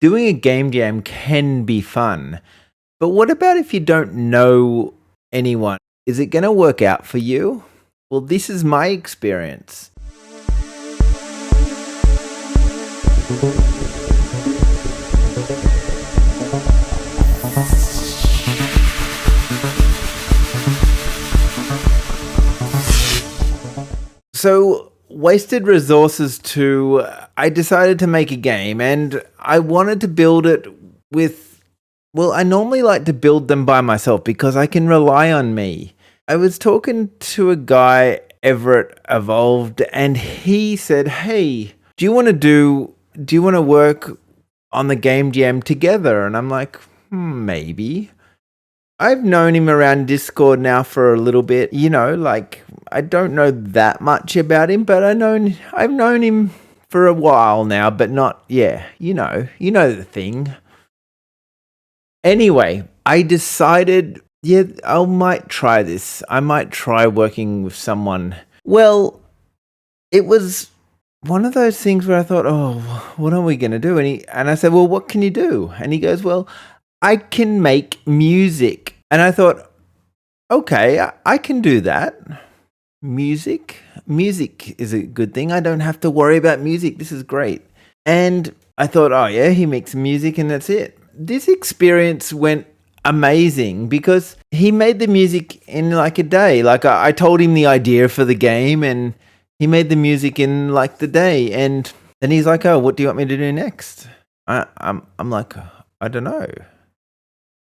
doing a game jam can be fun. But what about if you don't know anyone? Is it going to work out for you? Well, this is my experience. So, wasted resources to, I decided to make a game, and I wanted to build it with, well, I normally like to build them by myself because I can rely on me. I was talking to a guy, Everett Evolved, and he said, hey, do you want to work on the game jam together? And I'm like, maybe. I've known him around Discord now for a little bit, like I don't know that much about him, but I've known him for a while now, but not, you know the thing. Anyway, I decided, I might try this. I might try working with someone. Well, it was one of those things where I thought, oh, what are we going to do? And I said, well, what can you do? And he goes, well, I can make music. And I thought, okay, I can do that. Music is a good thing. I don't have to worry about music. This is great. And I thought, oh yeah, he makes music and that's it. This experience went amazing because he made the music in like a day. Like I told him the idea for the game and he made the music in like the day. And then he's like, oh, what do you want me to do next? I'm like, I don't know.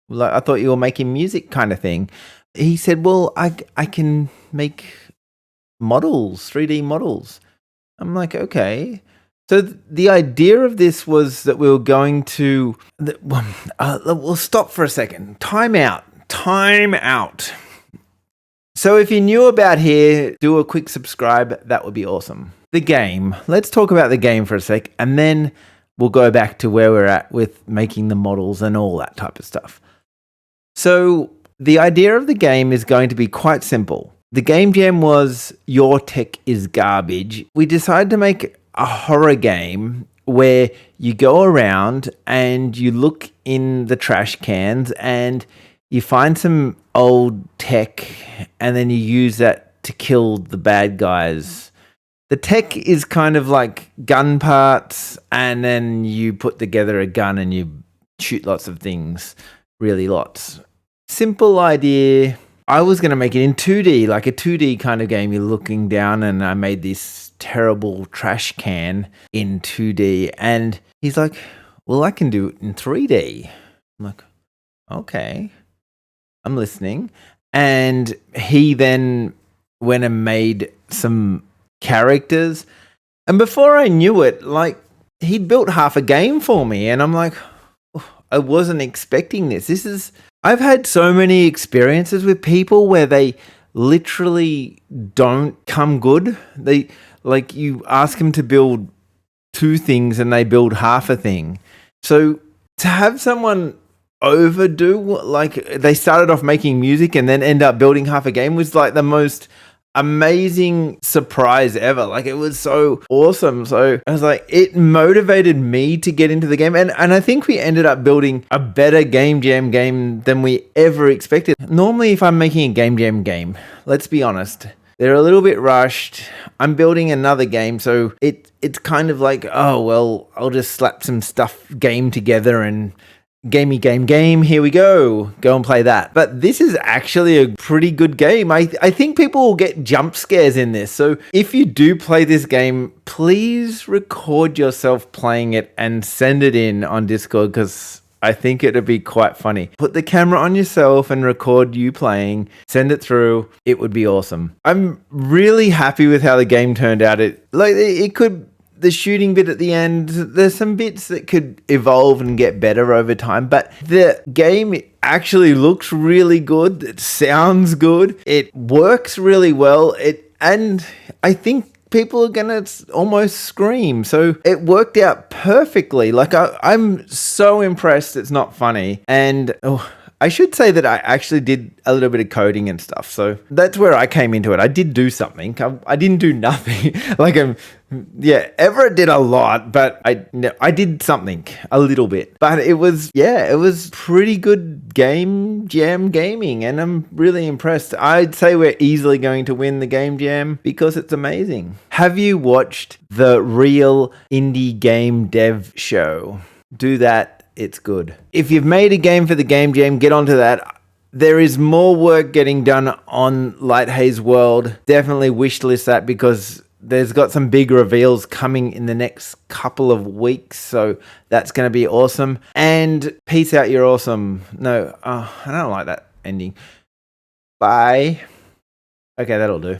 Like I thought you were making music kind of thing. He said, well, I can make models, 3D models. I'm like, okay. So the idea of this was that we were going to, we'll stop for a second. Time out. So if you're new about here, do a quick subscribe. That would be awesome. The game. Let's talk about the game for a sec, and then we'll go back to where we're at with making the models and all that type of stuff. So the idea of the game is going to be quite simple. The game jam was Your Tech is Garbage. We decided to make a horror game where you go around and you look in the trash cans and you find some old tech and then you use that to kill the bad guys. The tech is kind of like gun parts and then you put together a gun and you shoot lots of things, really lots. Simple idea. I was going to make it in 2D, like a 2D kind of game. You're looking down and I made this terrible trash can in 2D. And he's like, well, I can do it in 3D. I'm like, okay, I'm listening. And he then went and made some characters. And before I knew it, like he'd built half a game for me. And I'm like, oh, I wasn't expecting this. I've had so many experiences with people where they literally don't come good. They like you ask them to build 2 things and they build half a thing. So to have someone overdo, like they started off making music and then end up building half a game was like the most amazing surprise ever. Like it was so awesome. So I was like, it motivated me to get into the game. And I think we ended up building a better game jam game than we ever expected. Normally, if I'm making a game jam game, let's be honest, they're a little bit rushed. I'm building another game. So it's kind of like, oh, well, I'll just slap some game together and game, here we go and play that. But this is actually a pretty good game. I think people will get jump scares in this. So if you do play this game, please record yourself playing it and send it in on Discord because I think it'd be quite funny. Put the camera on yourself and record you playing, send it through. It would be awesome. I'm really happy with how the game turned out. The shooting bit at the end, there's some bits that could evolve and get better over time, but the game actually looks really good. It sounds good. It works really well. And I think people are going to almost scream. So it worked out perfectly. Like I'm so impressed it's not funny. And I should say that I actually did a little bit of coding and stuff. So that's where I came into it. I did do something. I didn't do nothing. Everett did a lot, but I did something a little bit. But it was pretty good game jam gaming, and I'm really impressed. I'd say we're easily going to win the game jam because it's amazing. Have you watched the Real Indie Game Dev Show? Do that. It's good. If you've made a game for the game jam, get onto that. There is more work getting done on Lighthaze World. Definitely wishlist that because there's got some big reveals coming in the next couple of weeks. So that's going to be awesome. And peace out, you're awesome. No, I don't like that ending. Bye. Okay, that'll do.